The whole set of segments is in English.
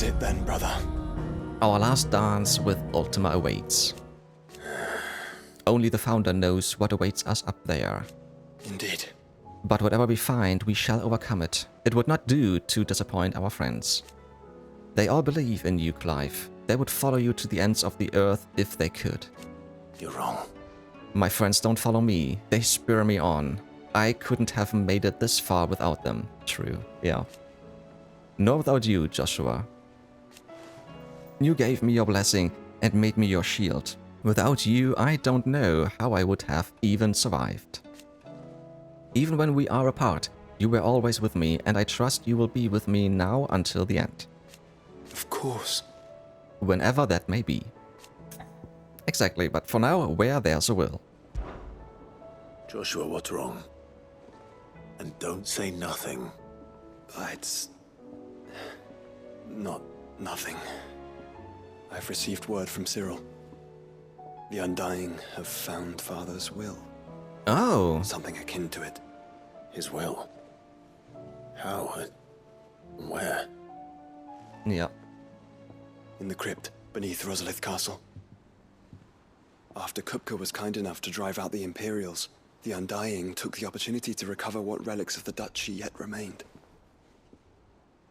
is it then, brother? Our last dance with Ultima awaits. Only the Founder knows what awaits us up there. Indeed. But whatever we find, we shall overcome it. It would not do to disappoint our friends. They all believe in you, Clive. They would follow you to the ends of the earth if they could. You're wrong. My friends don't follow me. They spur me on. I couldn't have made it this far without them. True, yeah. Nor without you, Joshua. You gave me your blessing and made me your shield. Without you, I don't know how I would have even survived. Even when we are apart, you were always with me, and I trust you will be with me now until the end. Of course. Whenever that may be. Exactly, but for now, where there's a will. Joshua, what's wrong? And don't say nothing. It's... not nothing. I've received word from Cyril. The Undying have found Father's will. Oh. Something akin to it. His will. How? Where? Yeah. In the crypt, beneath Rosalith Castle. After Kupka was kind enough to drive out the Imperials, the Undying took the opportunity to recover what relics of the duchy yet remained.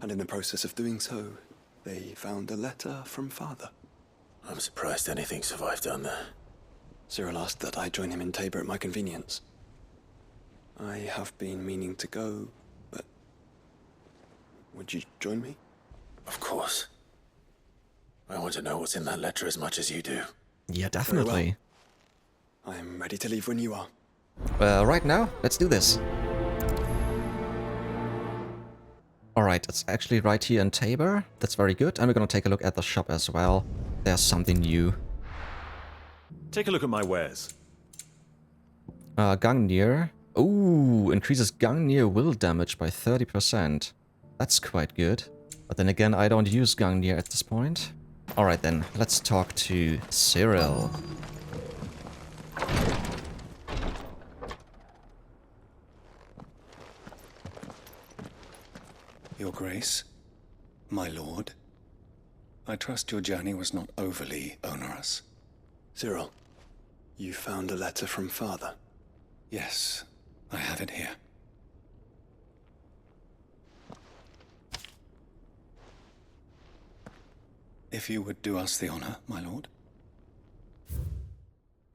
And in the process of doing so, they found a letter from Father. I'm surprised anything survived down there. Cyril asked that I join him in Tabor at my convenience. I have been meaning to go, but... would you join me? Of course. I want to know what's in that letter as much as you do. Yeah, definitely. Well. I'm ready to leave when you are. Right now, let's do this. Alright, it's actually right here in Tabor. That's very good. And we're gonna take a look at the shop as well. There's something new. Take a look at my wares. Gungnir. Ooh, increases Gungnir will damage by 30%. That's quite good. But then again, I don't use Gungnir at this point. Alright then, let's talk to Cyril. Your Grace, my lord, I trust your journey was not overly onerous. Cyril, you found a letter from Father? Yes, I have it here. If you would do us the honor, my lord.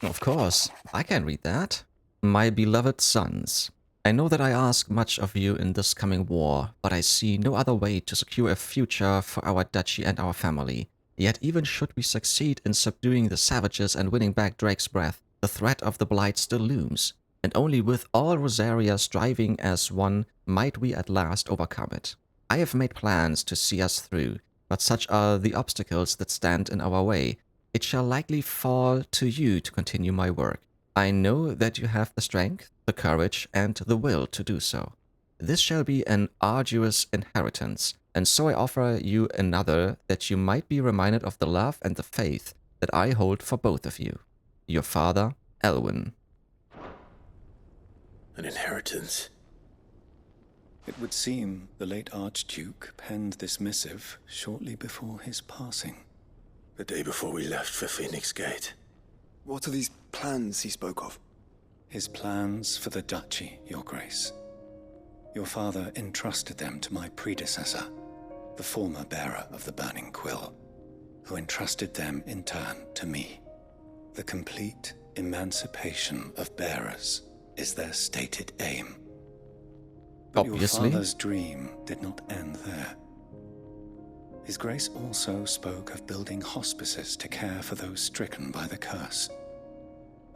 Of course, I can read that. My beloved sons, I know that I ask much of you in this coming war, but I see no other way to secure a future for our duchy and our family. Yet even should we succeed in subduing the savages and winning back Drake's breath, the threat of the Blight still looms, and only with all Rosaria striving as one might we at last overcome it. I have made plans to see us through, but such are the obstacles that stand in our way. It shall likely fall to you to continue my work. I know that you have the strength, the courage, and the will to do so. This shall be an arduous inheritance, and so I offer you another that you might be reminded of the love and the faith that I hold for both of you. Your father, Elwin. An inheritance? It would seem the late Archduke penned this missive shortly before his passing. The day before we left for Phoenix Gate. What are these plans he spoke of? His plans for the duchy, Your Grace. Your father entrusted them to my predecessor, the former bearer of the Burning Quill, who entrusted them in turn to me. The complete emancipation of bearers is their stated aim. But Obviously. your father's dream did not end there. His Grace also spoke of building hospices to care for those stricken by the curse,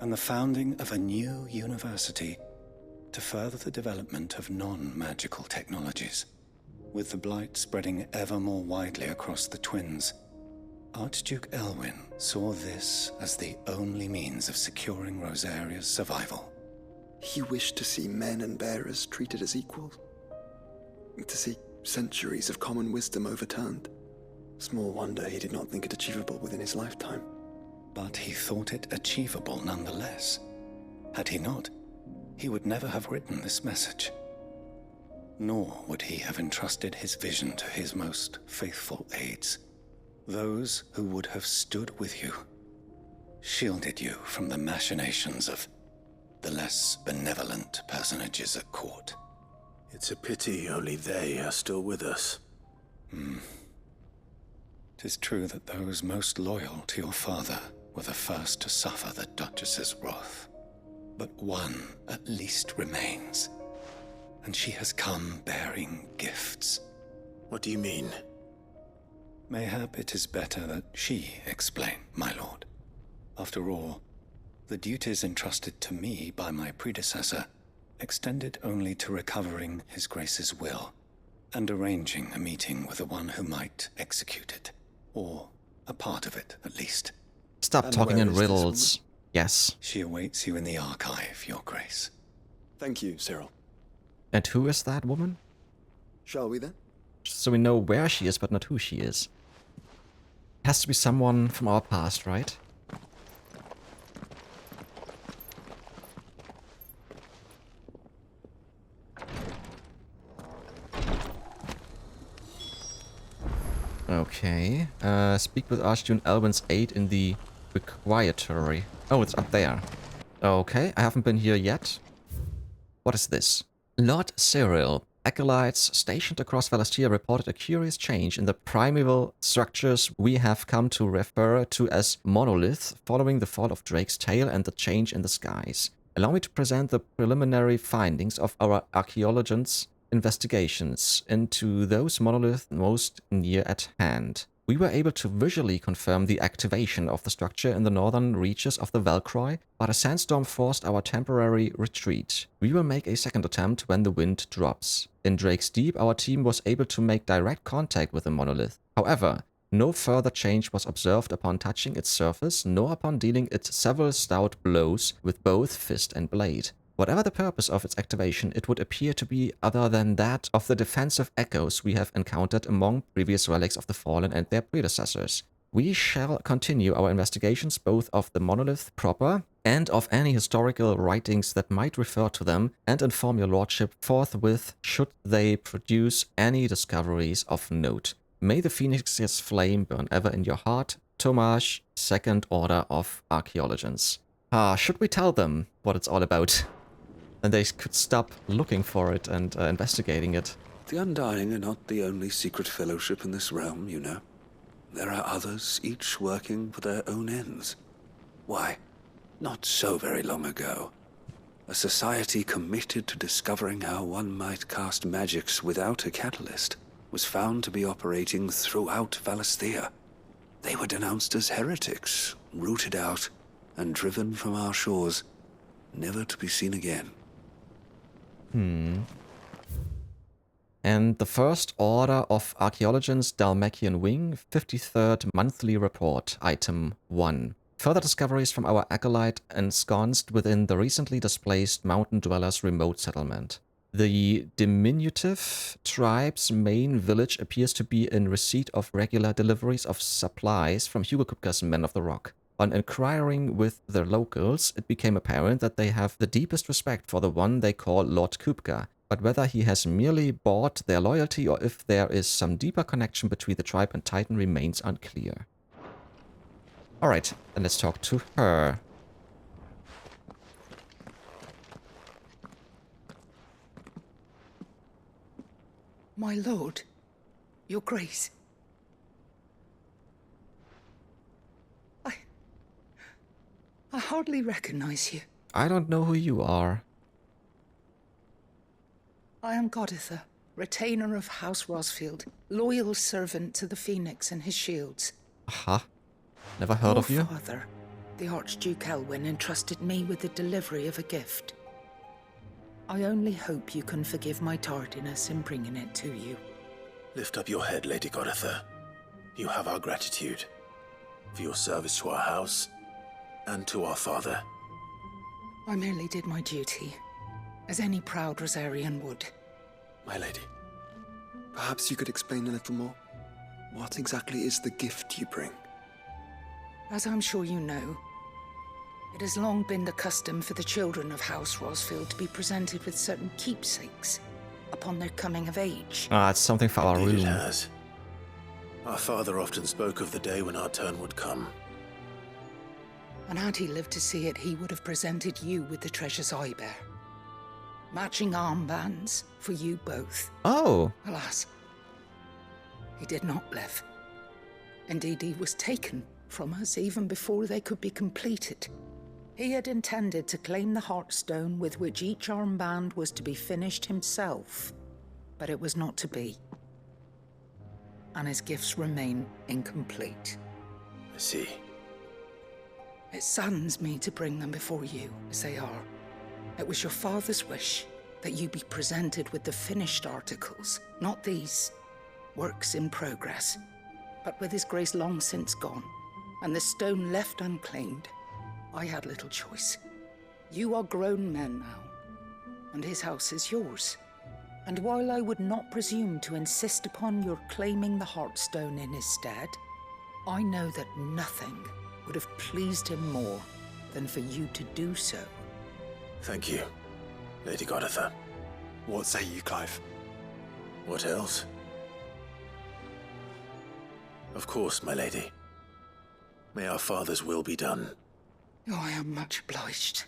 and the founding of a new university to further the development of non-magical technologies. With the Blight spreading ever more widely across the Twins, Archduke Elwin saw this as the only means of securing Rosaria's survival. He wished to see men and bearers treated as equals. To see centuries of common wisdom overturned. Small wonder he did not think it achievable within his lifetime. But he thought it achievable nonetheless. Had he not, he would never have written this message. Nor would he have entrusted his vision to his most faithful aides, those who would have stood with you, shielded you from the machinations of the less benevolent personages at court. It's a pity only they are still with us. 'Tis true that those most loyal to your father were the first to suffer the Duchess's wrath. But one at least remains, and she has come bearing gifts. What do you mean? Mayhap it is better that she explain, my lord. After all, the duties entrusted to me by my predecessor extended only to recovering His Grace's will and arranging a meeting with the one who might execute it, or a part of it at least. Stop And talking where in is this riddles. Yes. She awaits you in the archive, Your Grace. Thank you, Cyril. And who is that woman? Shall we then? So we know where she is, but not who she is. Has to be someone from our past, right? Okay. Speak with Archduke Elwin's aide in the Requiatory. Oh, it's up there. Okay, I haven't been here yet. What is this? Lord Cyril. Acolytes stationed across Valistia reported a curious change in the primeval structures we have come to refer to as monoliths following the fall of Drake's tail and the change in the skies. Allow me to present the preliminary findings of our archaeologists' investigations into those monoliths most near at hand. We were able to visually confirm the activation of the structure in the northern reaches of the Valcroy, but a sandstorm forced our temporary retreat. We will make a second attempt when the wind drops. In Drake's Deep, our team was able to make direct contact with the monolith. However, no further change was observed upon touching its surface, nor upon dealing it several stout blows with both fist and blade. Whatever the purpose of its activation, it would appear to be other than that of the defensive echoes we have encountered among previous relics of the fallen and their predecessors. We shall continue our investigations both of the monolith proper and of any historical writings that might refer to them, and inform your lordship forthwith should they produce any discoveries of note. May the Phoenix's flame burn ever in your heart. Tomasz, Second Order of Archaeologians. Should we tell them what it's all about? And they could stop looking for it and investigating it. The Undying are not the only secret fellowship in this realm, you know. There are others, each working for their own ends. Why, not so very long ago, a society committed to discovering how one might cast magics without a catalyst was found to be operating throughout Valisthea. They were denounced as heretics, rooted out, and driven from our shores, never to be seen again. And the First Order of Archaeologians Dalmacian Wing, 53rd Monthly Report, Item 1. Further discoveries from our acolyte ensconced within the recently displaced Mountain Dwellers remote settlement. The diminutive tribe's main village appears to be in receipt of regular deliveries of supplies from Hugo Kupka's Men of the Rock. On inquiring with the locals, it became apparent that they have the deepest respect for the one they call Lord Kupka, but whether he has merely bought their loyalty or if there is some deeper connection between the tribe and Titan remains unclear. Alright, then let's talk to her. My lord, your grace. I hardly recognize you. I don't know who you are. I am Goditha, retainer of House Rosfield, loyal servant to the Phoenix and his shields. Aha. Never heard of you? Your father, the Archduke Elwin, entrusted me with the delivery of a gift. I only hope you can forgive my tardiness in bringing it to you. Lift up your head, Lady Goditha. You have our gratitude for your service to our house and to our father. I merely did my duty, as any proud Rosarian would. My lady, perhaps you could explain a little more? What exactly is the gift you bring? As I'm sure you know, it has long been the custom for the children of House Rosfield to be presented with certain keepsakes upon their coming of age. Ah, it's something for our Indeed room. it has. Our father often spoke of the day when our turn would come. And had he lived to see it, he would have presented you with the treasures I bear. Matching armbands for you both. Oh, Alas, he did not live. Indeed, he was taken from us even before they could be completed. He had intended to claim the heartstone with which each armband was to be finished himself, but it was not to be. And his gifts remain incomplete. I see. It saddens me to bring them before you, as they are. It was your father's wish that you be presented with the finished articles, not these works in progress. But with his grace long since gone, and the stone left unclaimed, I had little choice. You are grown men now, and his house is yours. And while I would not presume to insist upon your claiming the heartstone in his stead, I know that nothing would have pleased him more than for you to do so. Thank you, Lady Goditha. What say you, Clive? What else? Of course, my lady. May our father's will be done. Oh, I am much obliged.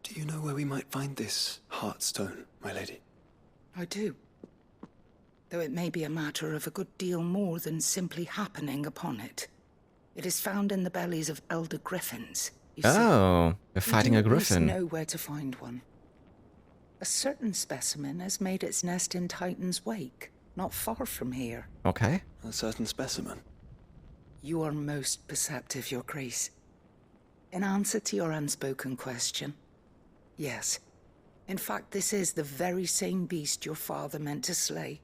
Do you know where we might find this heartstone, my lady? I do. Though it may be a matter of a good deal more than simply happening upon it. It is found in the bellies of elder griffins. You see. oh, we're fighting You a do at least griffin. know where to find one. A certain specimen has made its nest in Titan's Wake, not far from here. Okay. A certain specimen. You are most perceptive, Your Grace. In answer to your unspoken question, yes. In fact, this is the very same beast your father meant to slay.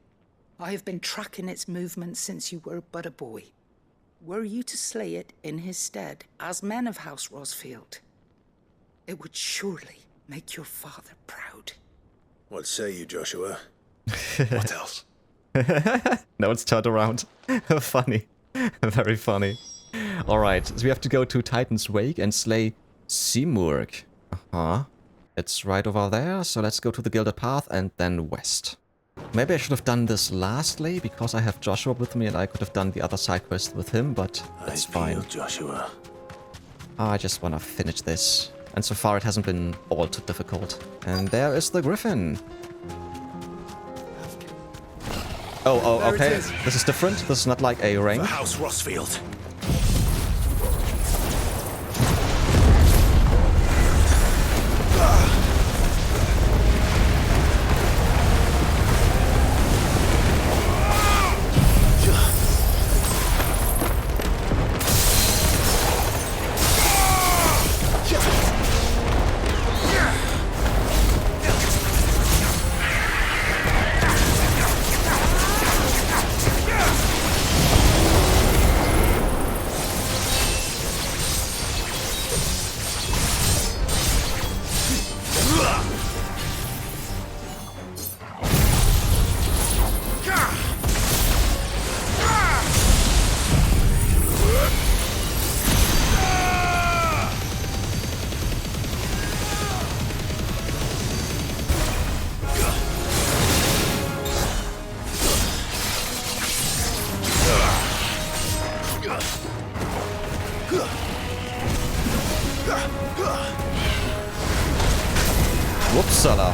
I have been tracking its movements since you were but a boy. Were you to slay it in his stead, as men of House Rosfield, it would surely make your father proud. What say you, Joshua? What else? Now it's turned around. Funny. Very funny. Alright, so we have to go to Titan's Wake and slay Simurgh. Uh-huh. It's right over there, so let's go to the Gilded Path and then west. Maybe I should have done this lastly, because I have Joshua with me and I could have done the other side quest with him, but it's fine. Joshua. I just want to finish this. And so far it hasn't been all too difficult. And there is the griffin. Oh, okay. This is different. This is not like a ring. For House Rosfield. Whoopsala.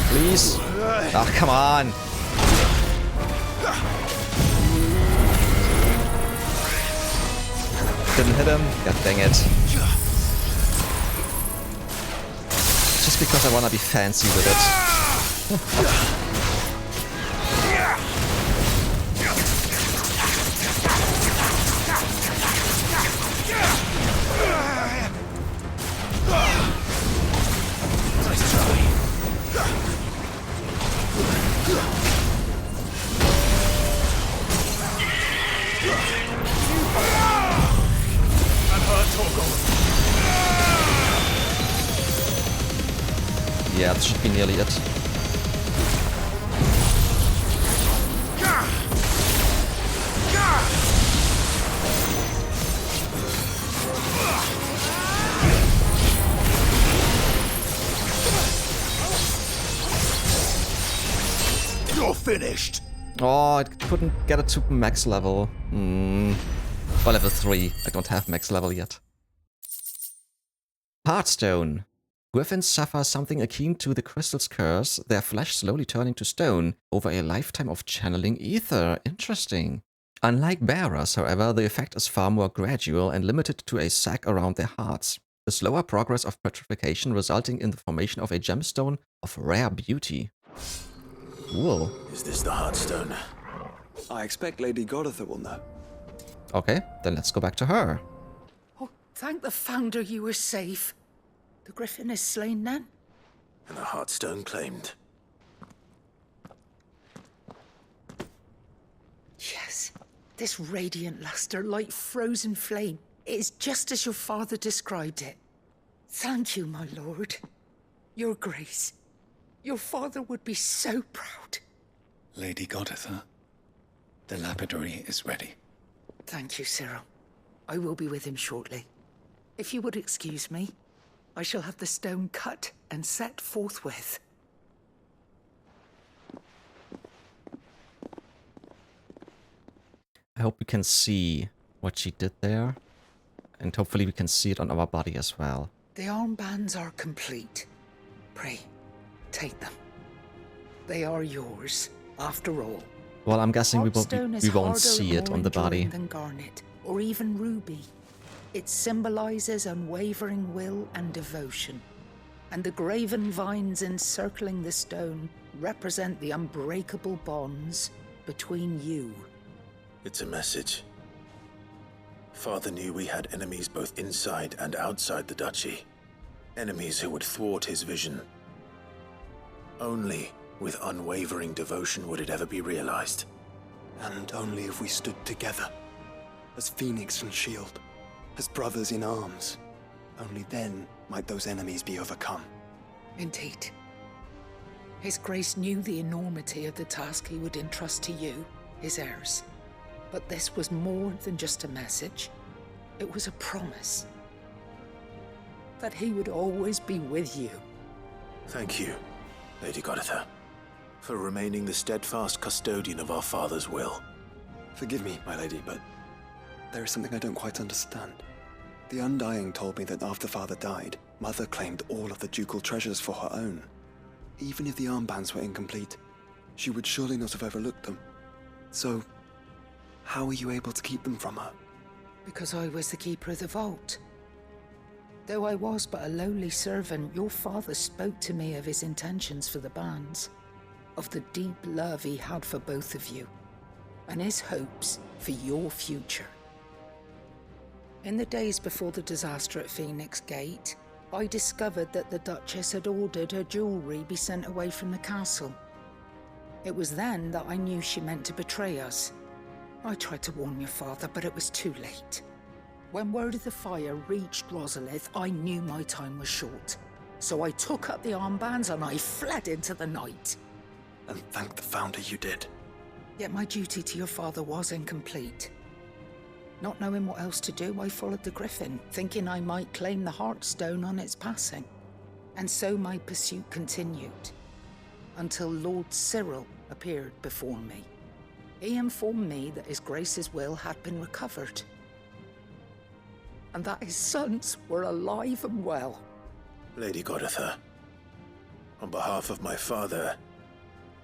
Please. Oh, come on. Didn't hit him. God dang it. Just because I wanna be fancy with it. Yeah, that should be nearly it. You're finished! Oh, I couldn't get it to max level. Or level 3. I don't have max level yet. Heartstone. Griffins suffer something akin to the crystal's curse, their flesh slowly turning to stone over a lifetime of channeling ether. Interesting. Unlike bearers, however, the effect is far more gradual and limited to a sac around their hearts. A slower progress of petrification resulting in the formation of a gemstone of rare beauty. Cool. Is this the heartstone? I expect Lady Goditha will know. Okay, then let's go back to her. Oh, thank the Founder you were safe. The griffin is slain then? And the heartstone claimed. Yes. This radiant luster like frozen flame. It is just as your father described it. Thank you, my lord. Your grace. Your father would be so proud. Lady Goditha, the lapidary is ready. Thank you, Cyril. I will be with him shortly. If you would excuse me, I shall have the stone cut and set forthwith. I hope we can see what she did there. And hopefully we can see it on our body as well. The armbands are complete. Pray, take them. They are yours, after all. Well, I'm guessing we Heartstone is won't harder see and it more on the body. enduring than garnet, or even ruby. It symbolizes unwavering will and devotion. And the graven vines encircling the stone represent the unbreakable bonds between you. It's a message. Father knew we had enemies both inside and outside the duchy. Enemies who would thwart his vision. Only with unwavering devotion would it ever be realized. And only if we stood together, as Phoenix and Shield, as brothers in arms, only then might those enemies be overcome. Indeed. His Grace knew the enormity of the task he would entrust to you, his heirs. But this was more than just a message. It was a promise. That he would always be with you. Thank you, Lady Goditha, for remaining the steadfast custodian of our father's will. Forgive me, my lady, but there is something I don't quite understand. The Undying told me that after Father died, Mother claimed all of the ducal treasures for her own. Even if the armbands were incomplete, she would surely not have overlooked them. So, how were you able to keep them from her? Because I was the keeper of the vault. Though I was but a lowly servant, your father spoke to me of his intentions for the bands, of the deep love he had for both of you, and his hopes for your future. In the days before the disaster at Phoenix Gate, I discovered that the Duchess had ordered her jewelry be sent away from the castle. It was then that I knew she meant to betray us. I tried to warn your father, but it was too late. When word of the fire reached Rosalith, I knew my time was short. So I took up the armbands and I fled into the night. And thank the Founder you did. Yet my duty to your father was incomplete. Not knowing what else to do, I followed the griffin, thinking I might claim the heartstone on its passing. And so my pursuit continued, until Lord Cyril appeared before me. He informed me that His Grace's will had been recovered, and that his sons were alive and well. Lady Goditha, on behalf of my father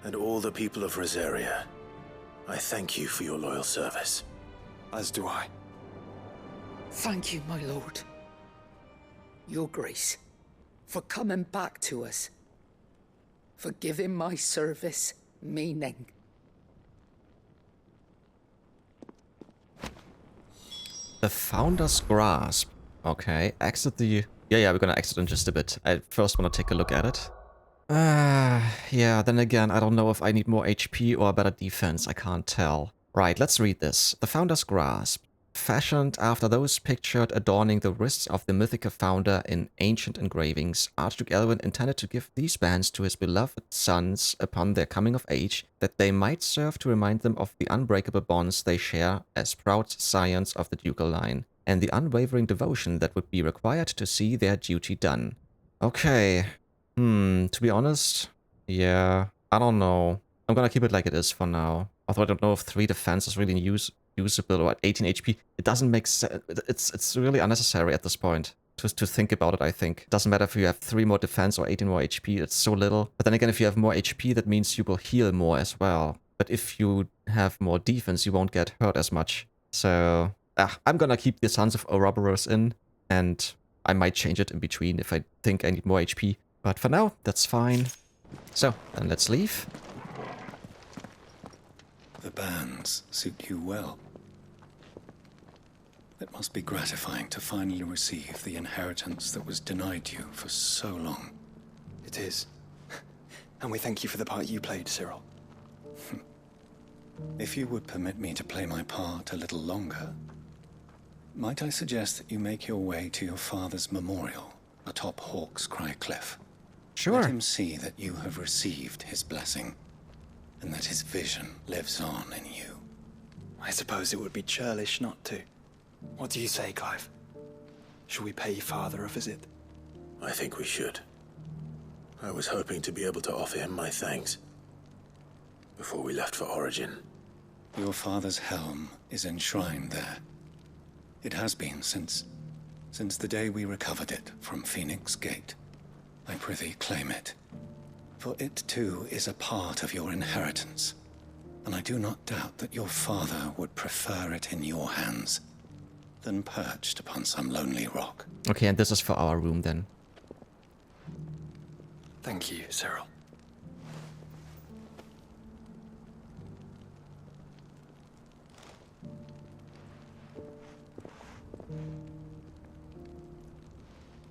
and all the people of Rosaria, I thank you for your loyal service. As do I. Thank you, my lord. Your Grace, for coming back to us, for giving my service meaning. The Founder's Grasp. Okay, exit the... Yeah, we're gonna exit in just a bit. I first want to take a look at it. Yeah, then again, I don't know if I need more HP or better defense. I can't tell. Right, let's read this. The Founder's Grasp. fashioned after those pictured adorning the wrists of the mythical founder in ancient engravings, Archduke Elwin intended to give these bands to his beloved sons upon their coming of age, that they might serve to remind them of the unbreakable bonds they share as proud scions of the ducal line, and the unwavering devotion that would be required to see their duty done. Okay. To be honest, yeah, I don't know. I'm gonna keep it like it is for now. Although I don't know if 3 defense is really usable, or at 18 HP. It doesn't make sense. It's really unnecessary at this point to think about it, I think. It doesn't matter if you have 3 more defense or 18 more HP, it's so little. But then again, if you have more HP, that means you will heal more as well. But if you have more defense, you won't get hurt as much. So, I'm gonna keep the Sons of Ouroboros in, and I might change it in between if I think I need more HP. But for now, that's fine. So, then let's leave. The bands suit you well. It must be gratifying to finally receive the inheritance that was denied you for so long. It is. And we thank you for the part you played, Cyril. If you would permit me to play my part a little longer, might I suggest that you make your way to your father's memorial atop Hawk's Cry Cliff? Sure. Let him see that you have received his blessing, and that his vision lives on in you. I suppose it would be churlish not to. What do you say, Clive? Shall we pay Father a visit? I think we should. I was hoping to be able to offer him my thanks before we left for Origin. Your father's helm is enshrined there. It has been since the day we recovered it from Phoenix Gate. I prithee claim it, for it too is a part of your inheritance, and I do not doubt that your father would prefer it in your hands than perched upon some lonely rock. Okay, and this is for our room then. Thank you, Cyril.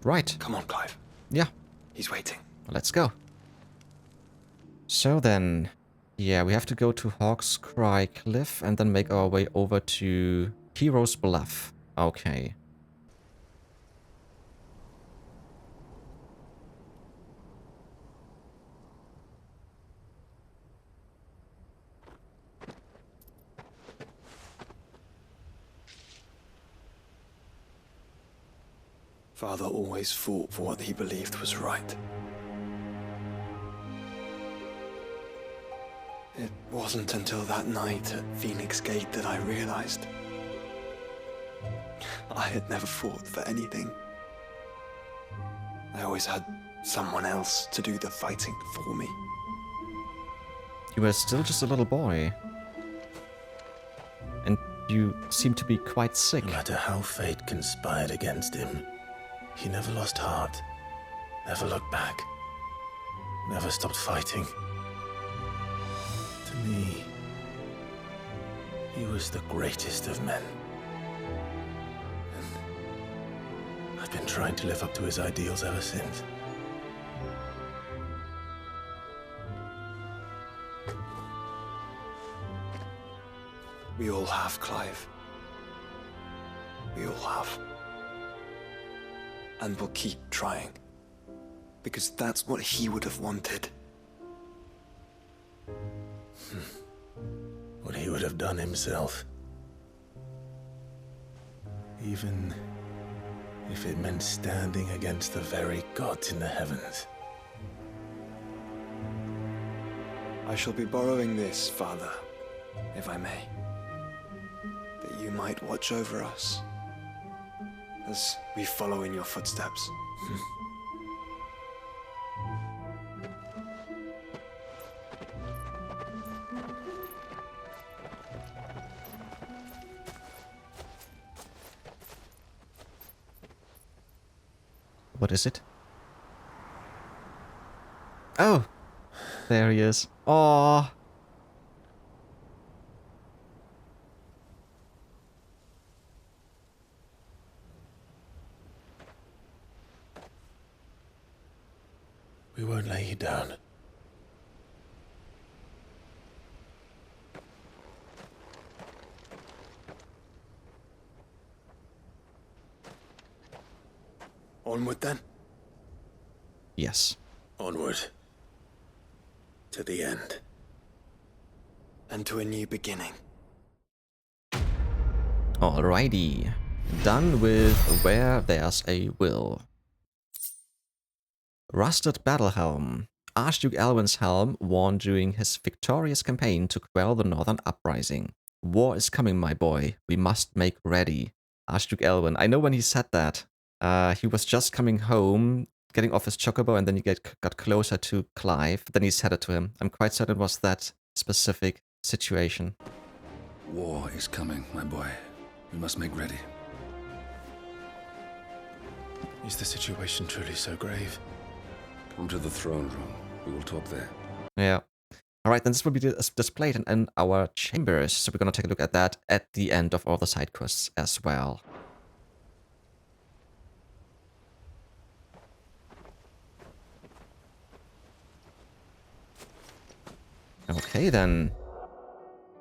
Right. Come on, Clive. Yeah. He's waiting. Let's go. So then, yeah, we have to go to Hawk's Cry Cliff and then make our way over to Hero's Bluff. Okay. Father always fought for what he believed was right. It wasn't until that night at Phoenix Gate that I realized I had never fought for anything. I always had someone else to do the fighting for me. You were still just a little boy. And you seem to be quite sick. No matter how fate conspired against him, he never lost heart, never looked back, never stopped fighting. To me, he was the greatest of men. And I've been trying to live up to his ideals ever since. We all have, Clive. We all have. And we'll keep trying. Because that's what he would have wanted. What he would have done himself. Even if it meant standing against the very gods in the heavens. I shall be borrowing this, Father, if I may. That you might watch over us as we follow in your footsteps. What is it? Oh! There he is. Aww! We won't lay you down. Onward then? Yes. Onward. To the end. And to a new beginning. Alrighty. Done with Where There's a Will. Rusted battle helm. Archduke Elwin's helm worn during his victorious campaign to quell the Northern Uprising. War is coming, my boy. We must make ready. Archduke Elwin. I know when he said that. He was just coming home, getting off his chocobo, and then he got closer to Clive. Then he said it to him. I'm quite certain it was that specific situation. War is coming, my boy. We must make ready. Is the situation truly so grave? Come to the throne room. We will talk there. Yeah. Alright, then this will be displayed in our chambers. So we're going to take a look at that at the end of all the side quests as well. Okay then.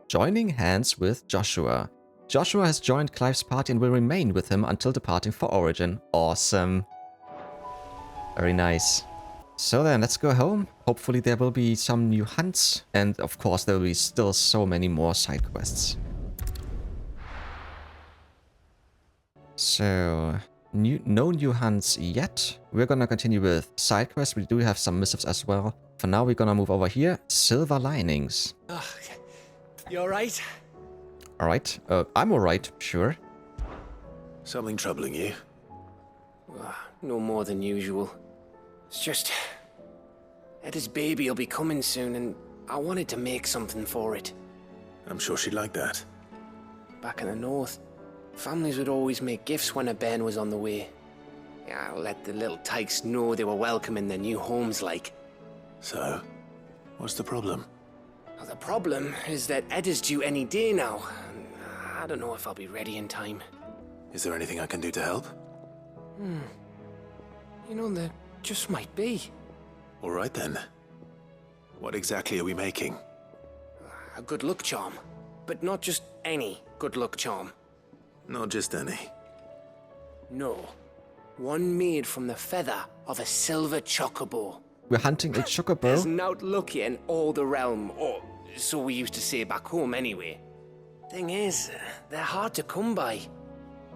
Joining hands with Joshua. Joshua has joined Clive's party and will remain with him until departing for Origin. Awesome. Very nice. So then, let's go home. Hopefully there will be some new hunts. And of course there will be still so many more side quests. So, no new hunts yet. We're gonna continue with side quests. We do have some missives as well. For now, we're gonna move over here. Silver Linings. You alright? Alright. I'm alright, sure. Something troubling you? No more than usual. It's just... Edda's baby will be coming soon, and I wanted to make something for it. I'm sure she'd like that. Back in the north, families would always make gifts when a bairn was on the way. Yeah, I'll let the little tykes know they were welcome in their new homes, like. So, what's the problem? Well, the problem is that Edda's due any day now. I don't know if I'll be ready in time. Is there anything I can do to help? You know, there just might be. All right then. What exactly are we making? A good luck charm. But not just any good luck charm. Not just any. No. One made from the feather of a silver chocobo. We're hunting a chocobo. There's not lucky in all the realm, or so we used to say back home anyway. Thing is, they're hard to come by.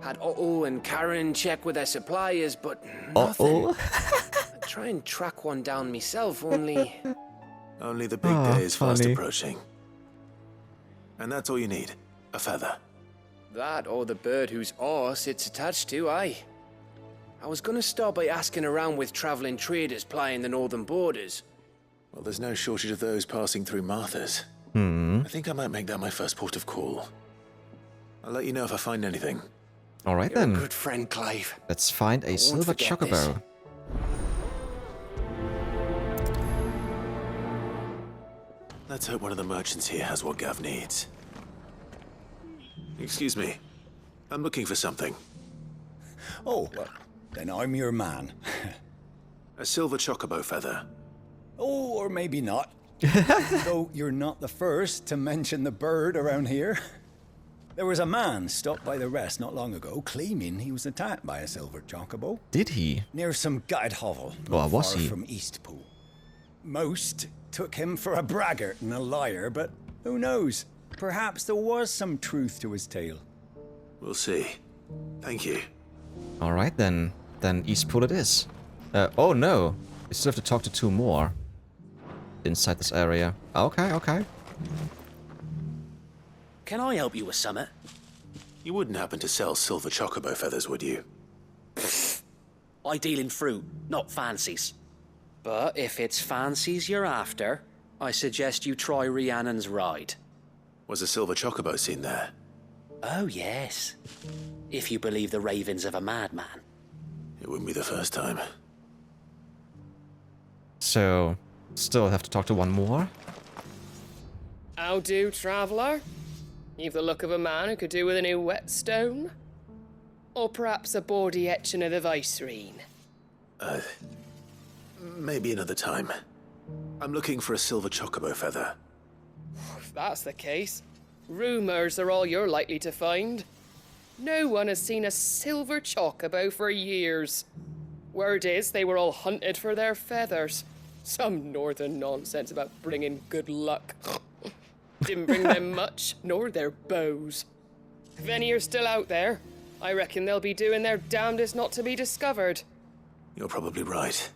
Had Otto and Karen check with their suppliers, but nothing. I'd try and track one down myself, only... Only the big day is fast funny. approaching. And that's all you need, a feather. That or the bird whose horse it's attached to, aye. I was gonna start by asking around with traveling traders plying the northern borders. Well, there's no shortage of those passing through Martha's. I think I might make that my first port of call. I'll let you know if I find anything. Alright You're a then. good friend, Clive. Let's find a silver forget chocobo. this. Let's hope one of the merchants here has what Gav needs. Excuse me. I'm looking for something. Oh, well, then I'm your man. A silver chocobo feather. Oh, or maybe not. Though you're not the first to mention the bird around here. There was a man stopped by the rest not long ago, claiming he was attacked by a silver chocobo. Did he? Near some guide hovel, Or not was far he? from Eastpool. Most took him for a braggart and a liar, but who knows? Perhaps there was some truth to his tale. We'll see. Thank you. Alright then. Then Eastpool it is. Oh no. We still have to talk to two more. Inside this area. Okay, okay. Can I help you with summit? You wouldn't happen to sell silver chocobo feathers, would you? I deal in fruit, not fancies. But if it's fancies you're after, I suggest you try Rhiannon's ride. Was a silver chocobo seen there? Oh yes. If you believe the ravings of a madman. It wouldn't be the first time. So, still have to talk to one more. How do, traveller? You've the look of a man who could do with a new whetstone? Or perhaps a bawdy etching of the Vicerine? Maybe another time. I'm looking for a silver chocobo feather. If that's the case, rumours are all you're likely to find. No one has seen a silver chocobo for years. Word is they were all hunted for their feathers. Some northern nonsense about bringing good luck. Didn't bring them much, nor their bows. If any are still out there, I reckon they'll be doing their damnedest not to be discovered. You're probably right.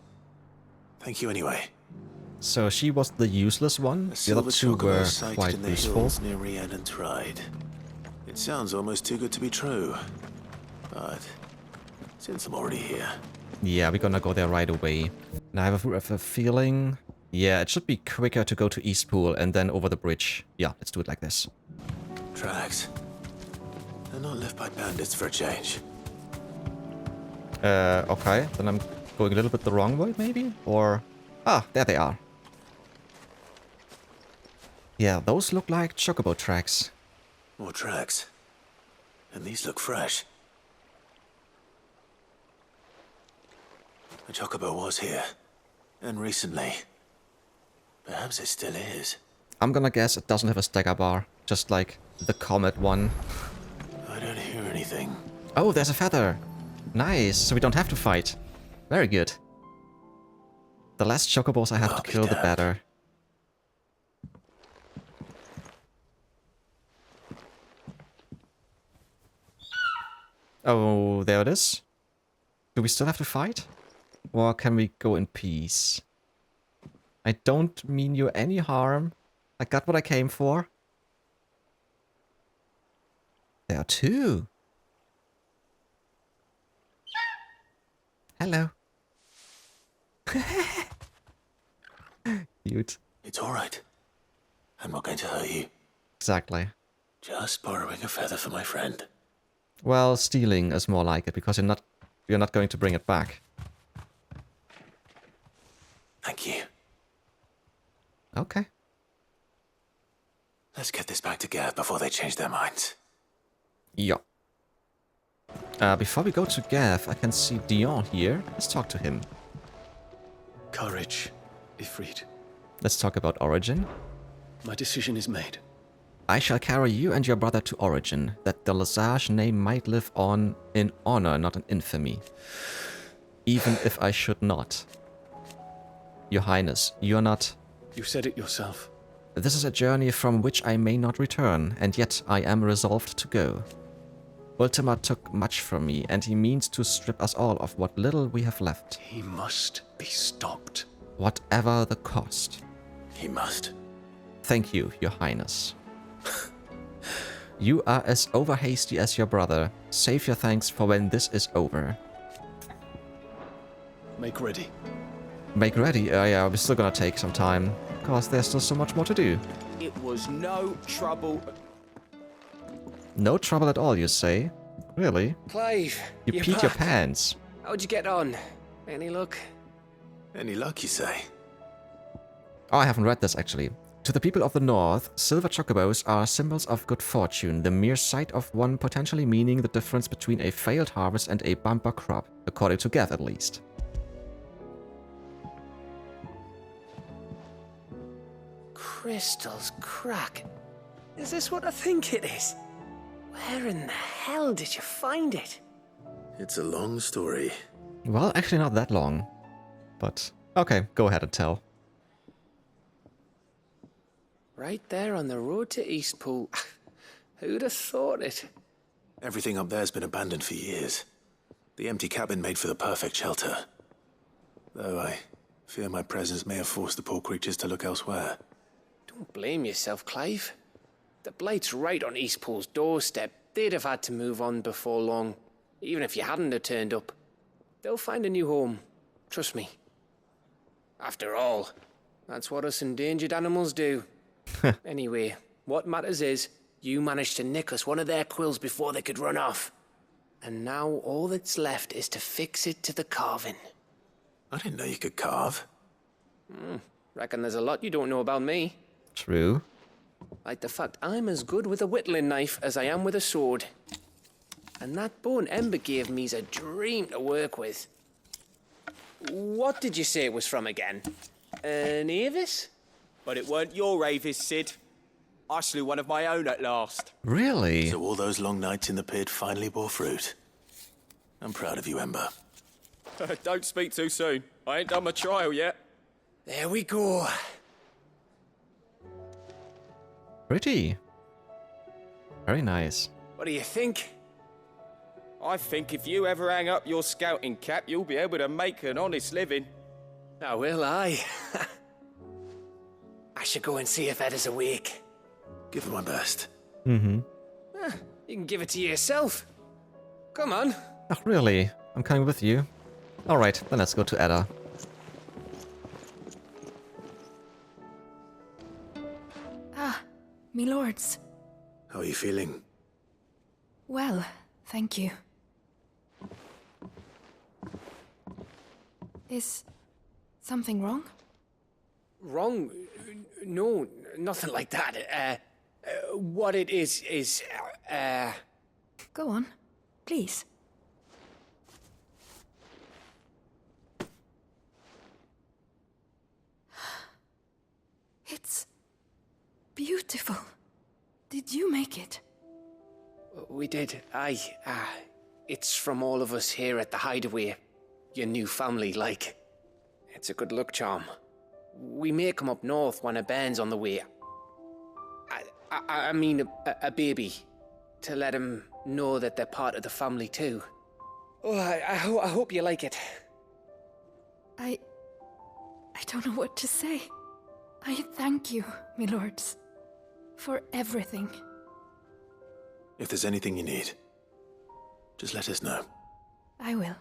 Thank you anyway. So she was the useless one. The other two were quite in the useful. hills near Rhiannon's Ride. It sounds almost too good to be true. But since I'm already here... Yeah, we're gonna go there right away. And I have a feeling... Yeah, it should be quicker to go to Eastpool and then over the bridge. Yeah, let's do it like this. Tracks. They're not left by bandits for a change. Okay. Then I'm going a little bit the wrong way, maybe? Or... Ah, there they are. Yeah, those look like chocobo tracks. More tracks. And these look fresh. The chocobo was here. And recently. Perhaps it still is. I'm gonna guess it doesn't have a stagger bar. Just like the comet one. I don't hear anything. Oh, there's a feather. Nice, so we don't have to fight. Very good. The less chocobos I have to kill, the better. Oh, there it is. Do we still have to fight? Or can we go in peace? I don't mean you any harm. I got what I came for. There are two. Hello. Cute. It's alright. I'm not going to hurt you. Exactly. Just borrowing a feather for my friend. Well, stealing is more like it, because you're not going to bring it back. Thank you. Okay. Let's get this back to Gav before they change their minds. Yeah. Before we go to Gav, I can see Dion here. Let's talk to him. Courage, Ifrit. Let's talk about Origin. My decision is made. I shall carry you and your brother to Origin, that the Lesage name might live on in honor, not in infamy. Even if I should not. Your Highness, you're not... You said it yourself. This is a journey from which I may not return, and yet I am resolved to go. Ultima took much from me, and he means to strip us all of what little we have left. He must be stopped. Whatever the cost. He must. Thank you, Your Highness. You are as over-hasty as your brother. Save your thanks for when this is over. Make ready. Make ready? Yeah, we're still gonna take some time, because there's still so much more to do. It was no trouble. No trouble at all, you say? Really? Clive, You you're peed your back. pants. How'd you get on? Any luck? Any luck, you say? Oh, I haven't read this, actually. To the people of the north, silver chocobos are symbols of good fortune, the mere sight of one potentially meaning the difference between a failed harvest and a bumper crop, according to Gav at least. Crystals crack. Is this what I think it is? Where in the hell did you find it? It's a long story. Well, actually not that long. But, okay, go ahead and tell. Right there on the road to Eastpool. Who'd have thought it? Everything up there's been abandoned for years. The empty cabin made for the perfect shelter. Though I fear my presence may have forced the poor creatures to look elsewhere. Don't blame yourself, Clive. The Blight's right on Eastpool's doorstep. They'd have had to move on before long, even if you hadn't have turned up. They'll find a new home. Trust me. After all, that's what us endangered animals do. Anyway, what matters is, you managed to nick us one of their quills before they could run off. And now all that's left is to fix it to the carving. I didn't know you could carve. Reckon there's a lot you don't know about me. True. Like the fact I'm as good with a whittling knife as I am with a sword. And that bone Ember gave me's a dream to work with. What did you say it was from again? An Avis? But it weren't your Avis, Sid. I slew one of my own at last. Really? So all those long nights in the pit finally bore fruit. I'm proud of you, Ember. Don't speak too soon. I ain't done my trial yet. There we go. Pretty. Very nice. What do you think? I think if you ever hang up your scouting cap, you'll be able to make an honest living. Oh, will I? I should go and see if Edda's awake. Give it my best. Mm-hmm. You can give it to yourself. Come on. Oh, really? I'm coming with you. Alright, then let's go to Edda. Ah, me lords. How are you feeling? Well, thank you. Is something wrong? Wrong? No, nothing like that. What it is, Go on, please. It's beautiful. Did you make it? We did. It's from all of us here at the Hideaway. Your new family, like. It's a good luck charm. We may come up north when a band's on the way. I mean a baby. To let him know that they're part of the family too. Oh, I hope you like it. I don't know what to say. I thank you, my lords, for everything. If there's anything you need, just let us know. I will.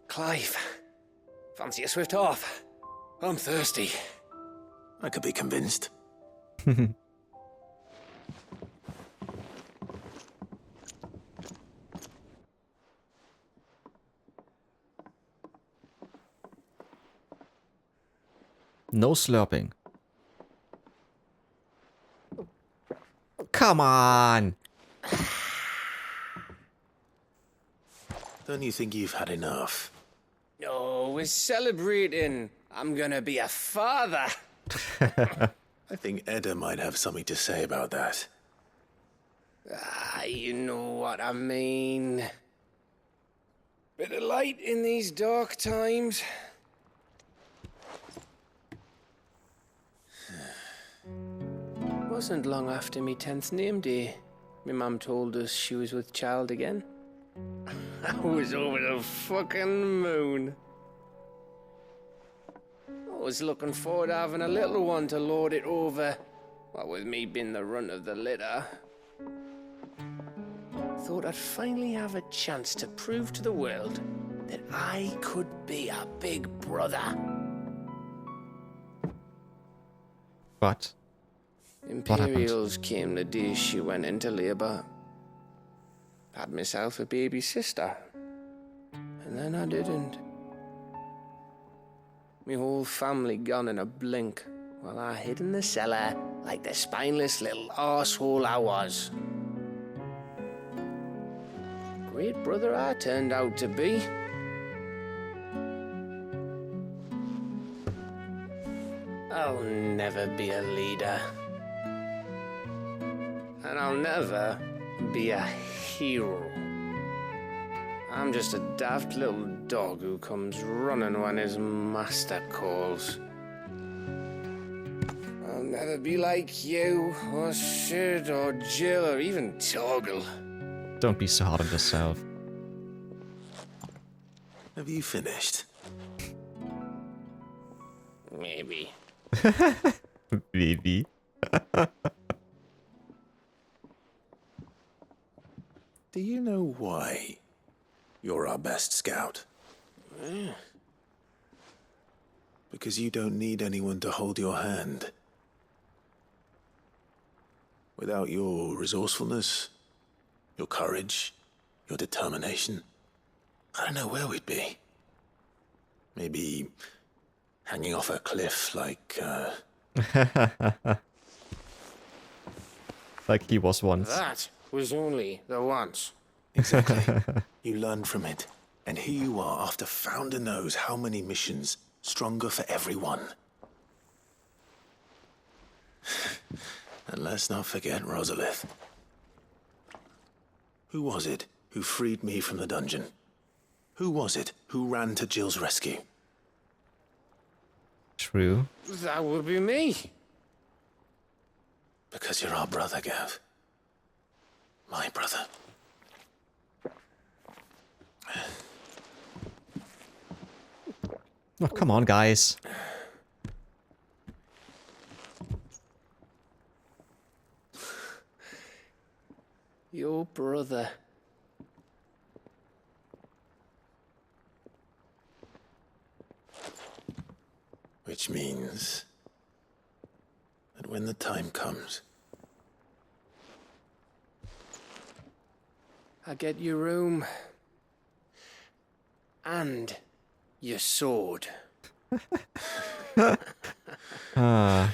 Clive, fancy a swift off? I'm thirsty. I could be convinced. No slurping. Come on! Don't you think you've had enough? No, we're celebrating. I'm gonna be a father. I think Edda might have something to say about that. You know what I mean. Bit of light in these dark times. Wasn't long after me 10th name day. My mum told us she was with child again. I was over the fucking moon. I was looking forward to having a little one to lord it over. What with me being the runt of the litter. Thought I'd finally have a chance to prove to the world that I could be a big brother. But Imperials came the day she went into labour. Had myself a baby sister. And then I didn't. My whole family gone in a blink, while I hid in the cellar like the spineless little arsehole I was. Great brother I turned out to be. I'll never be a leader. And I'll never be a hero. I'm just a daft little dog who comes running when his master calls. I'll never be like you, or Sid, or Jill, or even Torgal. don't be so hard on yourself. Have you finished? Maybe. Maybe. Do you know why you're our best scout? Yeah. Because you don't need anyone to hold your hand. Without your resourcefulness, your courage, your determination, I don't know where we'd be. Maybe hanging off a cliff like, Like he was once. That was only the once. Exactly. You learn from it. And here you are after Founder knows how many missions, stronger for everyone. And let's not forget Rosalith. Who was it who freed me from the dungeon? Who was it who ran to Jill's rescue? True. That would be me. Because you're our brother, Gav. My brother. Oh, come on, guys. Your brother. Which means that when the time comes, I get your room. And your sword. Well,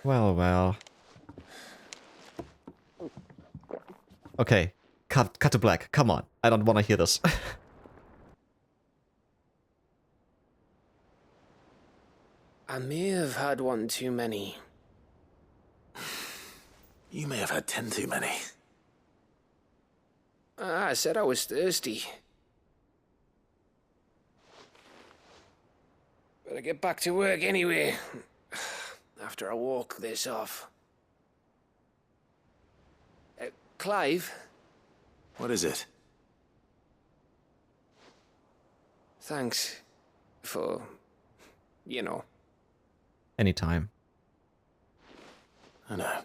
well. Okay, cut to black. Come on, I don't want to hear this. I may have had one too many. you may have had 10 too many. I said I was thirsty. Better get back to work anyway. After I walk this off. Clive? What is it? Thanks for, you know. Anytime. I know.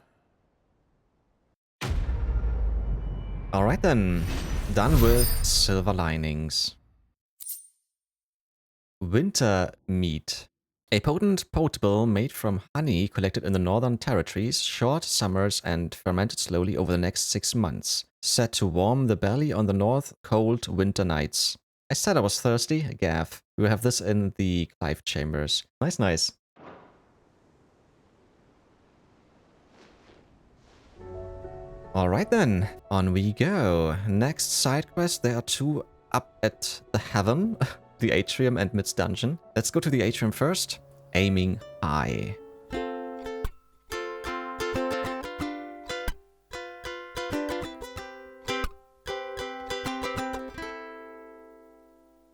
Alright then. Done with silver linings. Winter meat. A potent potable made from honey collected in the northern territories, short summers and fermented slowly over the next 6 months. Set to warm the belly on the north cold winter nights. I said I was thirsty, Gav. We will have this in the Clive chambers. Nice, nice. Alright then, on we go. Next side quest, there are 2 up at the heaven, the atrium and Mid's dungeon. Let's go to the atrium first. Aiming high.